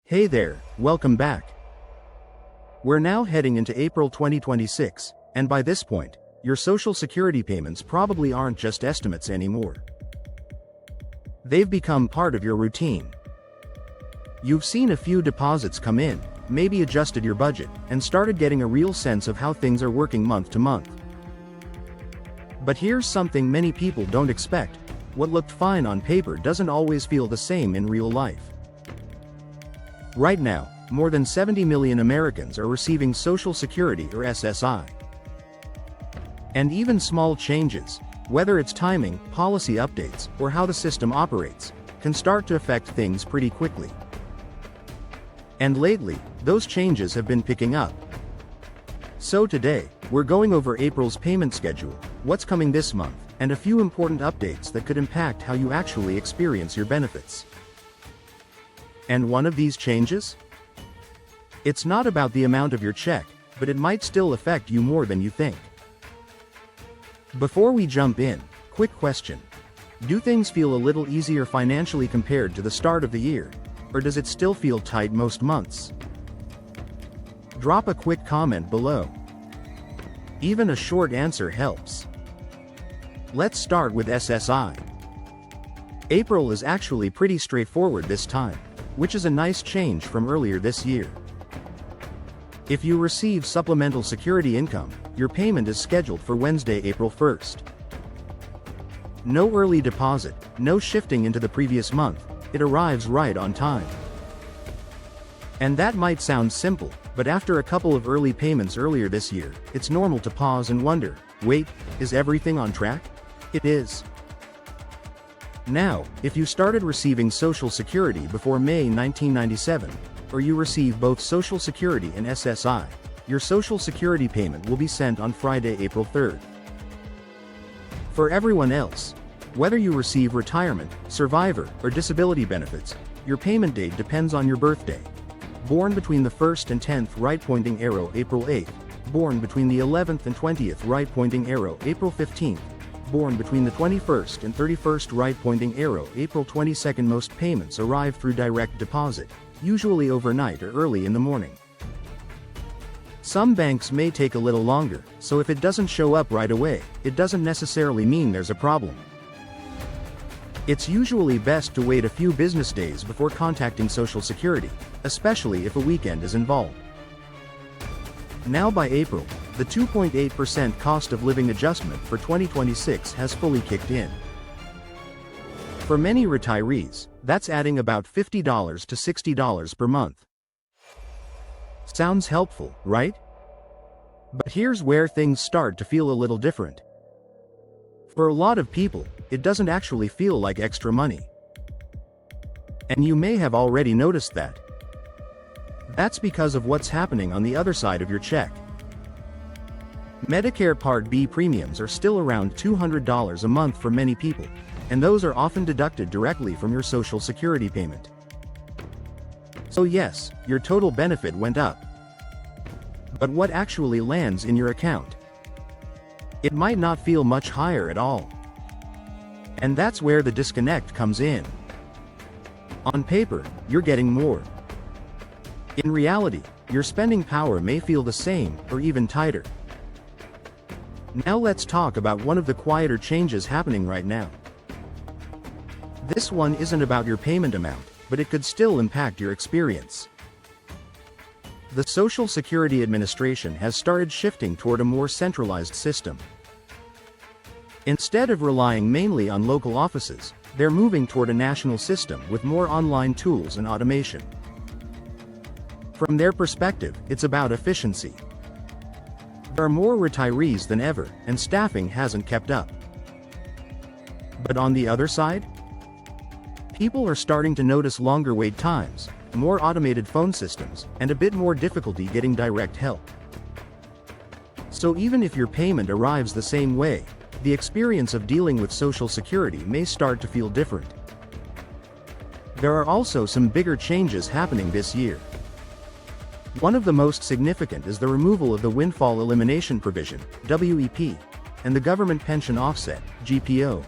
Hey there, welcome back. We're now heading into April 2026, and by this point, your Social Security payments probably aren't just estimates anymore. They've become part of your routine. You've seen a few deposits come in, maybe adjusted your budget, and started getting a real sense of how things are working month to month. But here's something many people don't expect: what looked fine on paper doesn't always feel the same in real life. Right now, more than 70 million Americans are receiving Social Security or SSI. And even small changes, whether it's timing, policy updates, or how the system operates, can start to affect things pretty quickly. And lately, those changes have been picking up. So today, we're going over April's payment schedule, what's coming this month, and a few important updates that could impact how you actually experience your benefits. And one of these changes? It's not about the amount of your check, but it might still affect you more than you think. Before we jump in, quick question. Do things feel a little easier financially compared to the start of the year, or does it still feel tight most months? Drop a quick comment below. Even a short answer helps. Let's start with SSI. April is actually pretty straightforward this time, which is a nice change from earlier this year. If you receive supplemental security income, your payment is scheduled for Wednesday, April 1st. No early deposit, no shifting into the previous month, it arrives right on time. And that might sound simple, but after a couple of early payments earlier this year, it's normal to pause and wonder, wait, is everything on track? It is. Now, if you started receiving Social Security before May 1997, or you receive both Social Security and SSI, your Social Security payment will be sent on Friday, April 3rd. For everyone else, whether you receive retirement, survivor, or disability benefits, your payment date depends on your birthday. Born between the 1st and 10th right-pointing arrow, April 8th, born between the 11th and 20th right-pointing arrow, April 15th, born between the 21st and 31st right-pointing arrow, April 22nd. Most payments arrive through direct deposit, usually overnight or early in the morning. Some banks may take a little longer, so if it doesn't show up right away, it doesn't necessarily mean there's a problem. It's usually best to wait a few business days before contacting Social Security, especially if a weekend is involved. Now by April, the 2.8% cost of living adjustment for 2026 has fully kicked in. For many retirees, that's adding about $50 to $60 per month. Sounds helpful, right? But here's where things start to feel a little different. For a lot of people, it doesn't actually feel like extra money. And you may have already noticed that. That's because of what's happening on the other side of your check. Medicare Part B premiums are still around $200 a month for many people, and those are often deducted directly from your Social Security payment. So yes, your total benefit went up. But what actually lands in your account? It might not feel much higher at all. And that's where the disconnect comes in. On paper, you're getting more. In reality, your spending power may feel the same, or even tighter. Now let's talk about one of the quieter changes happening right now. This one isn't about your payment amount, but it could still impact your experience. The Social Security Administration has started shifting toward a more centralized system. Instead of relying mainly on local offices, they're moving toward a national system with more online tools and automation. From their perspective, it's about efficiency. There are more retirees than ever, and staffing hasn't kept up. But on the other side, people are starting to notice longer wait times, more automated phone systems, and a bit more difficulty getting direct help. So even if your payment arrives the same way, the experience of dealing with Social Security may start to feel different. There are also some bigger changes happening this year. One of the most significant is the removal of the windfall elimination provision, WEP, and the government pension offset, GPO.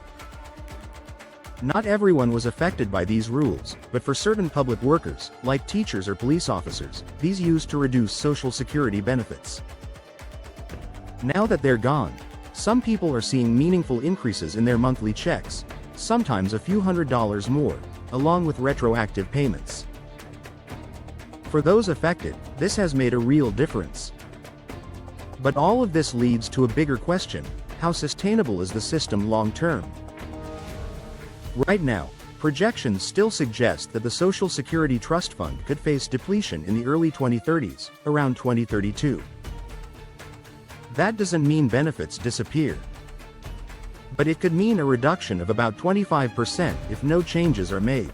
Not everyone was affected by these rules, but for certain public workers, like teachers or police officers, these used to reduce Social Security benefits. Now that they're gone, some people are seeing meaningful increases in their monthly checks, sometimes a few $100s more, along with retroactive payments. For those affected, this has made a real difference. But all of this leads to a bigger question: how sustainable is the system long term? Right now, projections still suggest that the Social Security Trust Fund could face depletion in the early 2030s, around 2032. That doesn't mean benefits disappear. But it could mean a reduction of about 25% if no changes are made.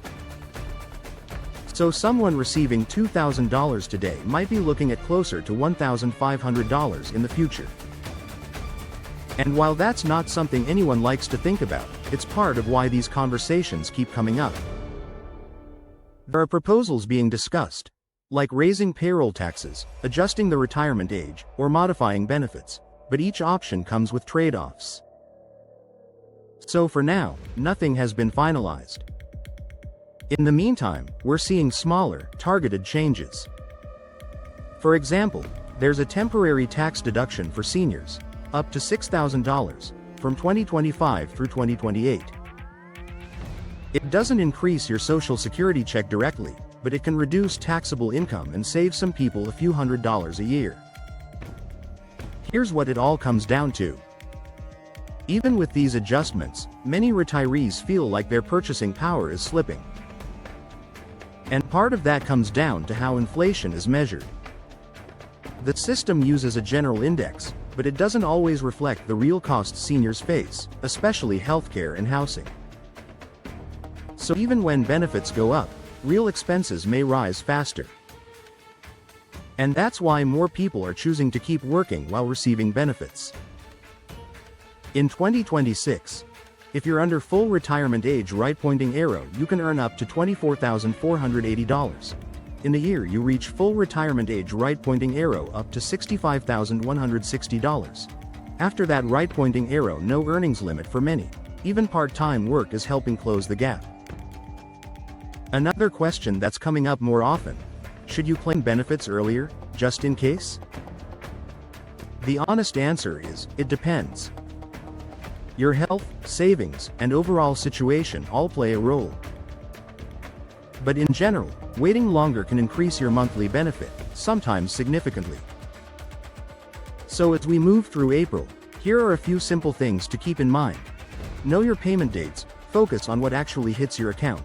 So someone receiving $2,000 today might be looking at closer to $1,500 in the future. And while that's not something anyone likes to think about, it's part of why these conversations keep coming up. There are proposals being discussed, like raising payroll taxes, adjusting the retirement age, or modifying benefits, but each option comes with trade-offs. So for now, nothing has been finalized. In the meantime, we're seeing smaller, targeted changes. For example, there's a temporary tax deduction for seniors, up to $6,000, from 2025 through 2028. It doesn't increase your Social Security check directly, but it can reduce taxable income and save some people a few $100s a year. Here's what it all comes down to. Even with these adjustments, many retirees feel like their purchasing power is slipping. And part of that comes down to how inflation is measured. The system uses a general index, but it doesn't always reflect the real costs seniors face, especially healthcare and housing. So even when benefits go up, real expenses may rise faster. And that's why more people are choosing to keep working while receiving benefits. In 2026, if you're under full retirement age right-pointing arrow, you can earn up to $24,480. In the year you reach full retirement age right-pointing arrow, up to $65,160. After that right-pointing arrow, no earnings limit for many. Even part-time work is helping close the gap. Another question that's coming up more often: should you claim benefits earlier, just in case? The honest answer is, it depends. Your health, savings, and overall situation all play a role. But in general, waiting longer can increase your monthly benefit, sometimes significantly. So as we move through April, here are a few simple things to keep in mind. Know your payment dates, focus on what actually hits your account,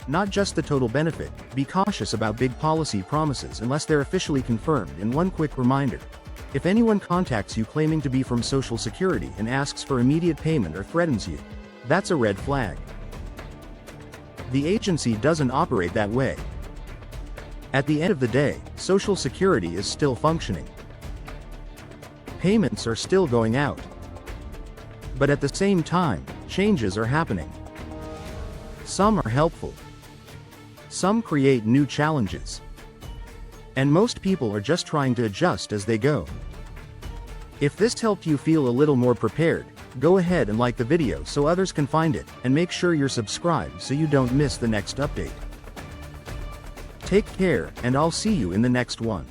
not just the total benefit. Be cautious about big policy promises unless they're officially confirmed. And one quick reminder: if anyone contacts you claiming to be from Social Security and asks for immediate payment or threatens you, that's a red flag. The agency doesn't operate that way. At the end of the day, Social Security is still functioning. Payments are still going out. But at the same time, changes are happening. Some are helpful. Some create new challenges. And most people are just trying to adjust as they go. If this helped you feel a little more prepared, go ahead and like the video so others can find it, and make sure you're subscribed so you don't miss the next update. Take care, and I'll see you in the next one.